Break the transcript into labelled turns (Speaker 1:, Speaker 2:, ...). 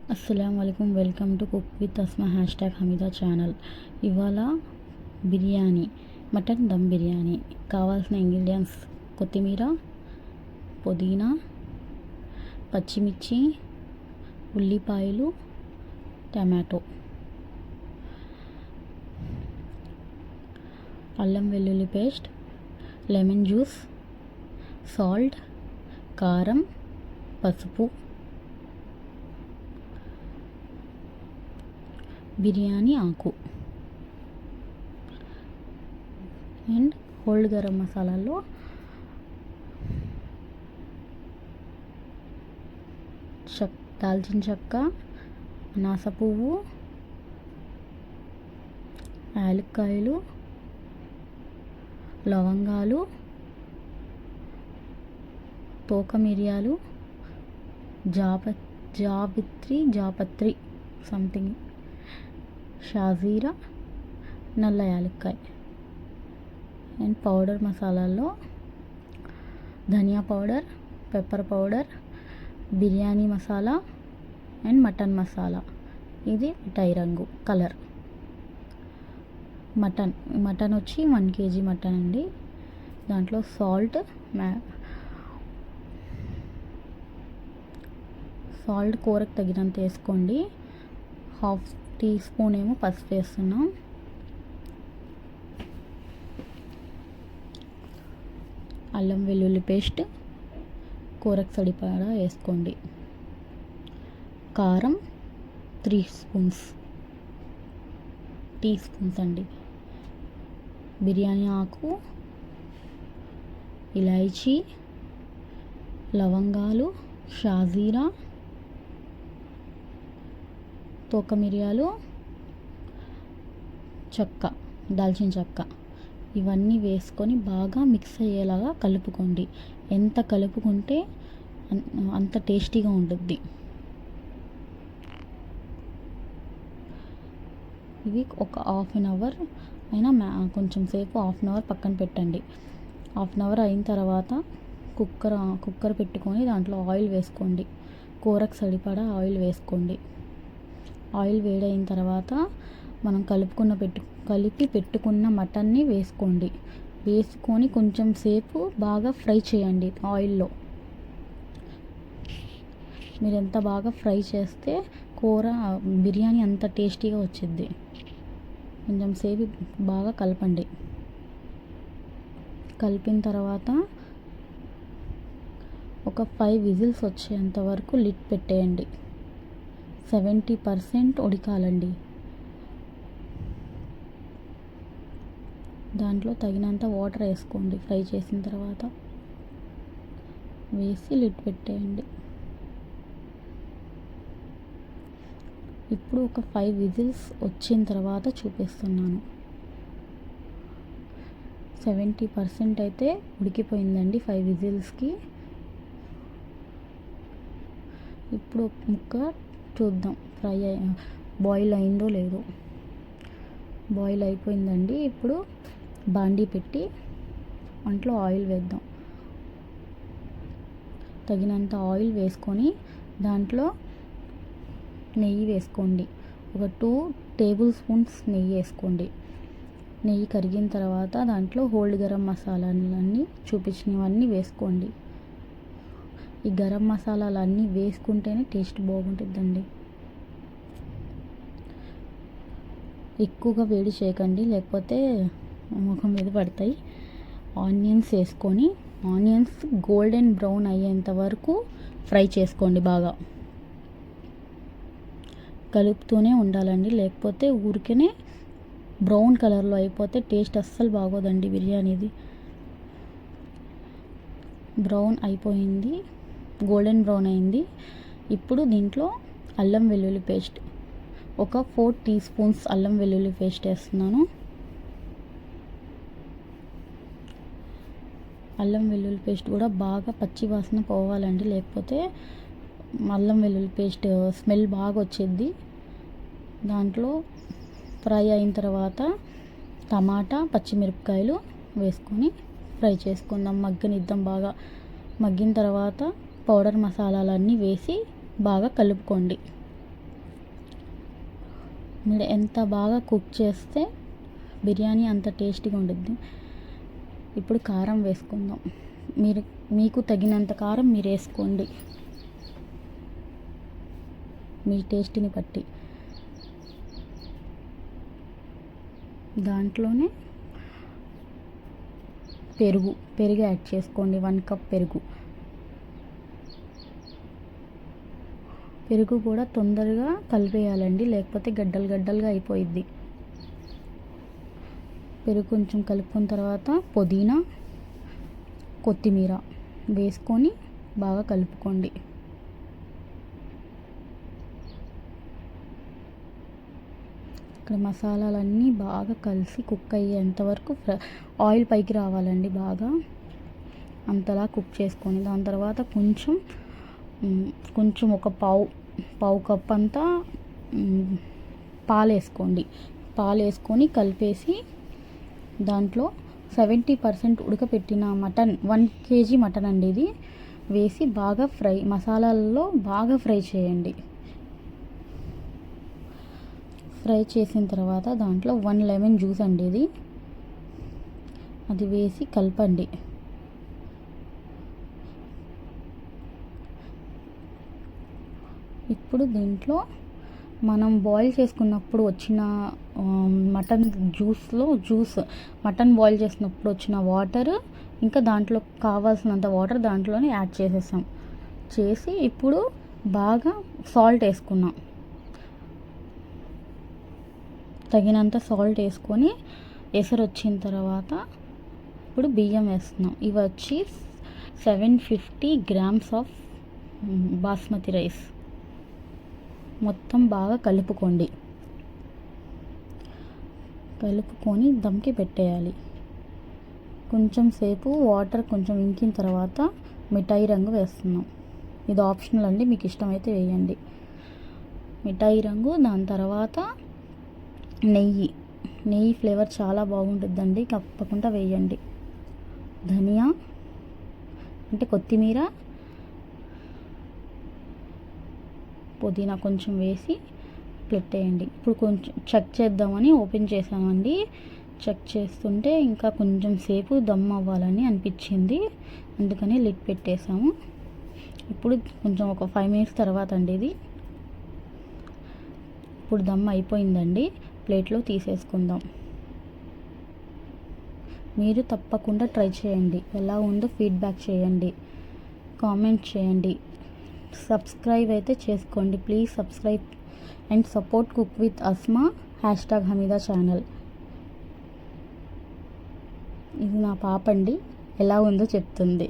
Speaker 1: అస్సలాముఅలైకుం. Welcome to cook with Asma #Hamida channel. ఇవాళ biryani, mutton dum biryani. కావాల్సిన ingredients: కొత్తిమీర, పుదీనా, పచ్చిమిర్చి, ఉల్లిపాయలు, టమాటో, అల్లం వెల్లుల్లి పేస్ట్, లెమన్ జ్యూస్, సాల్ట్, కారం, పసుపు, బిర్యానీ ఆకు అండ్ హోల్డ్ గరం మసాలాలో దాల్చిన చెక్క, అనాస పువ్వు, యాలక్కాయలు, లవంగాలు, తోక మిరియాలు, జాపత్రి సంథింగ్, షాజీరా, నల్ల యాలక్కాయ. అండ్ పౌడర్ మసాలాల్లో ధనియా powder, pepper powder, biryani masala and mutton ఇది మిఠాయి రంగు కలర్. మటన్ వచ్చి 1 kg మటన్ అండి. దాంట్లో సాల్ట్ కూరకు తగినంత వేసుకోండి. 1/2 టీ స్పూన్ ఏమో పసుపు వేస్తున్నాం. అల్లం వెల్లుల్లి పేస్ట్ కూరకు సరిపడా వేసుకోండి. కారం 3 టీ స్పూన్స్ అండి. బిర్యానీ ఆకు, ఇలాచీ, లవంగాలు, షాజీరా, తోక మిరియాలు, దాల్చిన చెక్క ఇవన్నీ వేసుకొని బాగా మిక్స్ అయ్యేలాగా కలుపుకోండి. ఎంత కలుపుకుంటే అంత టేస్టీగా ఉంటుంది. ఇవి ఒక 1/2 అవర్ అయినా కొంచెం సేపు 1/2 అవర్ పక్కన పెట్టండి. 1/2 అవర్ అయిన తర్వాత కుక్కర్ పెట్టుకొని దాంట్లో ఆయిల్ వేసుకోండి. కూరకు సరిపడా ఆయిల్ వేసుకోండి. ఆయిల్ వేడైన తర్వాత మనం కలిపి పెట్టుకున్న మటన్ని వేసుకొని కొంచెం సేపు బాగా ఫ్రై చేయండి ఆయిల్లో. మీరు ఎంత బాగా ఫ్రై చేస్తే బిర్యానీ అంత టేస్టీగా వచ్చింది. కొంచెం సేపు బాగా కలపండి. కలిపిన తర్వాత ఒక 5 విజిల్స్ వచ్చేంత వరకు లిడ్ పెట్టేయండి. 70% ఉడకాలండి. దాంట్లో తగినంత వాటర్ వేసుకోండి. ఫ్రై చేసిన తర్వాత వేసి లిడ్ పెట్టేయండి. ఇప్పుడు ఒక 5 విజిల్స్ వచ్చిన తర్వాత చూపిస్తున్నాను. 70% అయితే ఉడికిపోయిందండి 5 విజిల్స్కి. ఇప్పుడు ముక్క చూద్దాం బాయిల్ అయిందో లేదో. బాయిల్ అయిపోయిందండి. ఇప్పుడు బాండీ పెట్టి అంట్లో ఆయిల్ వేద్దాం. తగినంత ఆయిల్ వేసుకొని దాంట్లో నెయ్యి వేసుకోండి. ఒక 2 టేబుల్ స్పూన్స్ నెయ్యి వేసుకోండి. నెయ్యి కరిగిన తర్వాత దాంట్లో హోల్డ్ గరం మసాలాలన్నీ చూపించినవన్నీ వేసుకోండి. ఈ గరం మసాలాలన్నీ వేసుకుంటేనే టేస్ట్ బాగుంటుందండి. ఎక్కువగా వేడి చేయకండి, లేకపోతే ముఖం మీద పడతాయి. ఆనియన్స్ వేసుకొని ఆనియన్స్ గోల్డెన్ బ్రౌన్ అయ్యేంత వరకు ఫ్రై చేసుకోండి. బాగా కలుపుతూనే ఉండాలండి, లేకపోతే ఊరికనే బ్రౌన్ కలర్లో అయిపోతే టేస్ట్ అస్సలు బాగోదండి బిర్యానీది. బ్రౌన్ అయిపోయింది, గోల్డెన్ బ్రౌన్ అయింది. ఇప్పుడు దీంట్లో అల్లం వెల్లుల్లి పేస్ట్ ఒక 4 టీ స్పూన్స్ అల్లం వెల్లుల్లి పేస్ట్ వేస్తున్నాను. అల్లం వెల్లుల్లి పేస్ట్ కూడా బాగా పచ్చి వాసన పోవాలండి, లేకపోతే అల్లం వెల్లుల్లి పేస్ట్ స్మెల్ బాగా వచ్చేది. దాంట్లో ఫ్రై అయిన తర్వాత టమాటా, పచ్చిమిరపకాయలు వేసుకొని ఫ్రై చేసుకుందాం. మగ్గనిద్దాం. బాగా మగ్గిన తర్వాత పౌడర్ మసాలాలన్నీ వేసి బాగా కలుపుకోండి. మీరు ఎంత బాగా కుక్ చేస్తే బిర్యానీ అంత టేస్టీగా ఉంటుంది. ఇప్పుడు కారం వేసుకుందాం. మీకు తగినంత కారం మీరు వేసుకోండి, మీ టేస్ట్ని బట్టి. దాంట్లోనే పెరుగు యాడ్ చేసుకోండి. 1 కప్ పెరుగు కూడా తొందరగా కలిపేయాలండి, లేకపోతే గడ్డలుగా అయిపోయిద్ది. పెరుగు కొంచెం కలుపుకున్న తర్వాత పుదీనా, కొత్తిమీర వేసుకొని బాగా కలుపుకోండి. ఇక్కడ మసాలాలన్నీ బాగా కలిసి కుక్ అయ్యేంత వరకు ఆయిల్ పైకి రావాలండి, బాగా అంతలా కుక్ చేసుకొని దాని తర్వాత కొంచెం ఒక పావు కప్ అంతా పాలు వేసుకొని కలిపేసి దాంట్లో 70% ఉడకపెట్టిన మటన్, 1 kg మటన్ అండి ఇది, వేసి బాగా మసాలాల్లో బాగా ఫ్రై చేయండి. ఫ్రై చేసిన తర్వాత దాంట్లో 1 లెమన్ జ్యూస్ అండి ఇది, అది వేసి కలపండి. ఇప్పుడు దీంట్లో మనం బాయిల్ చేసుకున్నప్పుడు వచ్చిన మటన్ బాయిల్ చేసినప్పుడు వచ్చిన వాటర్, ఇంకా దాంట్లో కావాల్సినంత వాటర్ దాంట్లోనే యాడ్ చేసి ఇప్పుడు బాగా సాల్ట్ వేసుకున్నాం. తగినంత సాల్ట్ వేసుకొని ఎసరు వచ్చిన తర్వాత ఇప్పుడు బియ్యం వేస్తున్నాం. ఇవి వచ్చి 750 grams ఆఫ్ బాస్మతి రైస్. మొత్తం బాగా కలుపుకొని దమ్కి పెట్టేయాలి. కొంచెం సేపు వాటర్ కొంచెం ఇంకిన తర్వాత మిఠాయి రంగు వేస్తున్నాం. ఇది ఆప్షనల్ అండి, మీకు ఇష్టమైతే వేయండి మిఠాయి రంగు. దాని తర్వాత నెయ్యి ఫ్లేవర్ చాలా బాగుంటుందండి, తప్పకుండా వేయండి. ధనియా అంటే కొత్తిమీర, పుదీనా కొంచెం వేసి పెట్టేయండి. ఇప్పుడు కొంచెం చెక్ చేద్దామని ఓపెన్ చేసామండి. చెక్ చేస్తుంటే ఇంకా కొంచెం సేపు దమ్ అవ్వాలని అనిపించింది, అందుకని లిడ్ పెట్టేసాము. ఇప్పుడు కొంచెం ఒక 5 minutes తర్వాత అండి ఇది. ఇప్పుడు దమ్ అయిపోయిందండి, ప్లేట్లో తీసేసుకుందాం. మీరు తప్పకుండా ట్రై చేయండి, ఎలా ఉందో ఫీడ్బ్యాక్ చేయండి, కామెంట్ చేయండి. సబ్స్క్రైబ్ అయితే చేసుకోండి, please subscribe and support cook with Asma #Hamida channel. ఇది నా పాప అండి, ఎలా ఉందో చెప్తుంది.